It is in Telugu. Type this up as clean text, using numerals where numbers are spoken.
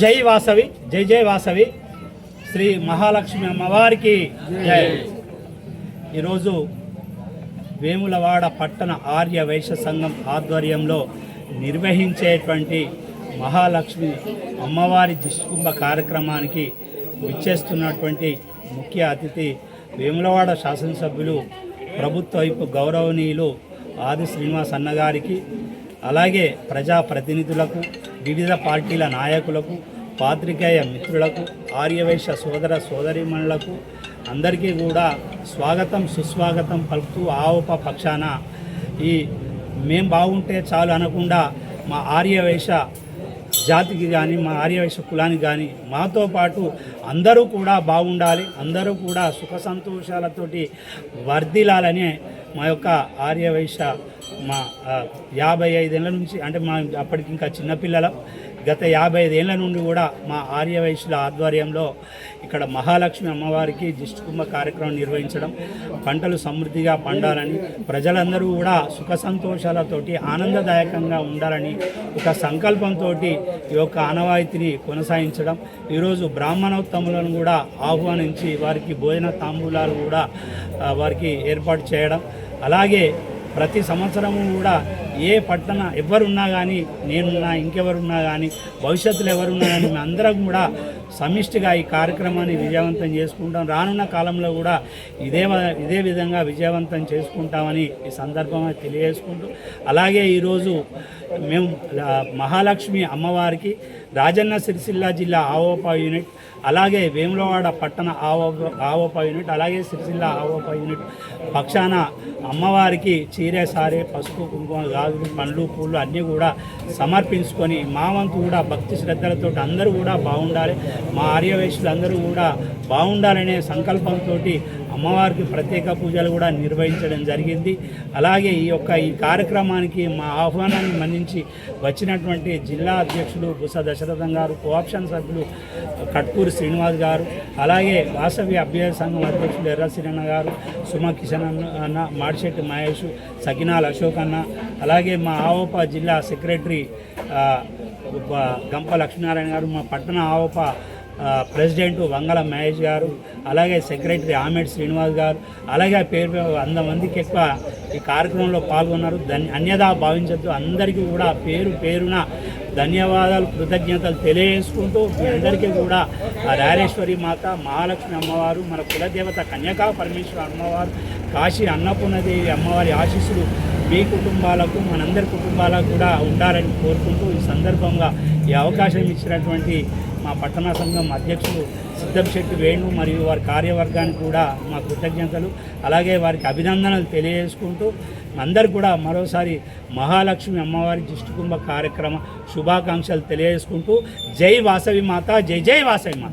జై వాసవి, జై జై వాసవి, శ్రీ మహాలక్ష్మి అమ్మవారికి జై. ఈరోజు వేములవాడ పట్టణ ఆర్య వైశ్య సంఘం ఆధ్వర్యంలో నిర్వహించేటువంటి మహాలక్ష్మి అమ్మవారి దిష్టికుంభ కార్యక్రమానికి విచ్చేస్తున్నటువంటి ముఖ్య అతిథి వేములవాడ శాసనసభ్యులు ప్రభుత్వ వైపు గౌరవనీయులు ఆది శ్రీనివాస్ అన్నగారికి, అలాగే ప్రజాప్రతినిధులకు, వివిధ పార్టీల నాయకులకు, పాత్రికేయ మిత్రులకు, ఆర్యవైశ్య సోదర సోదరీమణులకు అందరికీ కూడా స్వాగతం సుస్వాగతం పలుకుతూ ఆవప పక్షాన ఈ మేం బాగుంటే చాలు అనకుండా మా ఆర్యవైశ్య జాతికి కానీ మా ఆర్యవైశ్య కులానికి కానీ మాతో పాటు అందరూ కూడా బాగుండాలి, అందరూ కూడా సుఖ సంతోషాలతోటి వర్ధిల్లాలని మా యొక్క ఆర్యవైశ్య మా 55 ఏళ్ళ నుంచి, అంటే మా అప్పటికి ఇంకా చిన్నపిల్లలం, గత 55 ఏళ్ళ నుండి కూడా మా ఆర్యవైశ్యుల ఆధ్వర్యంలో ఇక్కడ మహాలక్ష్మి అమ్మవారికి దిష్టికుంభ కార్యక్రమం నిర్వహించడం, పంటలు సమృద్ధిగా పండాలని, ప్రజలందరూ కూడా సుఖ సంతోషాలతోటి ఆనందదాయకంగా ఉండాలని ఒక సంకల్పంతో ఈ యొక్క ఆనవాయితీని కొనసాగించడం, ఈరోజు బ్రాహ్మణోత్తములను కూడా ఆహ్వానించి వారికి భోజన తాంబూలాలు కూడా వారికి ఏర్పాటు చేయడం, అలాగే ప్రతి సంవత్సరము కూడా ఏ పట్టణ ఎవరున్నా కానీ, నేనున్నా ఇంకెవరున్నా కానీ, భవిష్యత్తులో ఎవరున్నా కానీ మేమందరం కూడా సమిష్టిగా ఈ కార్యక్రమాన్ని విజయవంతం చేసుకుంటాం. రానున్న కాలంలో కూడా ఇదే విధంగా విజయవంతం చేసుకుంటామని ఈ సందర్భంగా తెలియజేసుకుంటూ, అలాగే ఈరోజు మేము మహాలక్ష్మి అమ్మవారికి రాజన్న సిరిసిల్ల జిల్లా ఆవోప యూనిట్, అలాగే వేములవాడ పట్టణ ఆవోప యూనిట్, అలాగే సిరిసిల్ల ఆవోప యూనిట్ పక్షాన అమ్మవారికి చీరే సారే పసుపు కుంకుమ గాజులు పండ్లు పూలు అన్నీ కూడా సమర్పించుకొని మా వంతు కూడా భక్తి శ్రద్ధలతో అందరూ కూడా బాగుండాలి, మా ఆర్యవైశ్యులు అందరూ కూడా బాగుండాలనే సంకల్పంతో అమ్మవారికి ప్రత్యేక పూజలు కూడా నిర్వహించడం జరిగింది. అలాగే ఈ కార్యక్రమానికి మా ఆహ్వానాన్ని మన్నించి వచ్చినటువంటి జిల్లా అధ్యక్షులు బుస దశరథం గారు, కోఆప్షన్ సభ్యులు కట్కూరి శ్రీనివాస్ గారు, అలాగే వాసవి అభ్యుదయ సంఘం అధ్యక్షులు ఎర్రసిరన్న గారు, సుమ కిషన్ అన్న, మాడిశెట్టి మహేష్, సకినాల్ అశోక్ అన్న, అలాగే మా ఆవోప జిల్లా సెక్రటరీ గంప లక్ష్మీనారాయణ గారు, మా పట్టణ ఆవోప ప్రెసిడెంట్ వంగల మహేష్ గారు, అలాగే సెక్రటరీ ఆమెడ్ శ్రీనివాస్ గారు, అలాగే పేరు 100 మందికి ఎక్కువ ఈ కార్యక్రమంలో పాల్గొన్నారు. అన్యదా భావించద్దు, అందరికీ కూడా పేరు పేరున ధన్యవాదాలు కృతజ్ఞతలు తెలియజేసుకుంటూ మీ అందరికీ కూడా రాజేశ్వరి మాత మహాలక్ష్మి అమ్మవారు, మన కులదేవత కన్యకా పరమేశ్వర అమ్మవారు, కాశీ అన్నపూర్ణదేవి అమ్మవారి ఆశీస్సులు మీ కుటుంబాలకు మనందరి కుటుంబాలకు కూడా ఉండాలని కోరుకుంటూ ఈ సందర్భంగా ఈ అవకాశం ఇచ్చినటువంటి మా పట్టణ సంఘం అధ్యక్షులు సిద్ధంశెట్టి వేణు మరియు వారి కార్యవర్గానికి కూడా మా కృతజ్ఞతలు, అలాగే వారికి అభినందనలు తెలియజేసుకుంటూ అందరు కూడా మరోసారి మహాలక్ష్మి అమ్మవారి దిష్టికుంభ కార్యక్రమ శుభాకాంక్షలు తెలియజేసుకుంటూ జై వాసవి మాత, జై జై వాసవి మాత.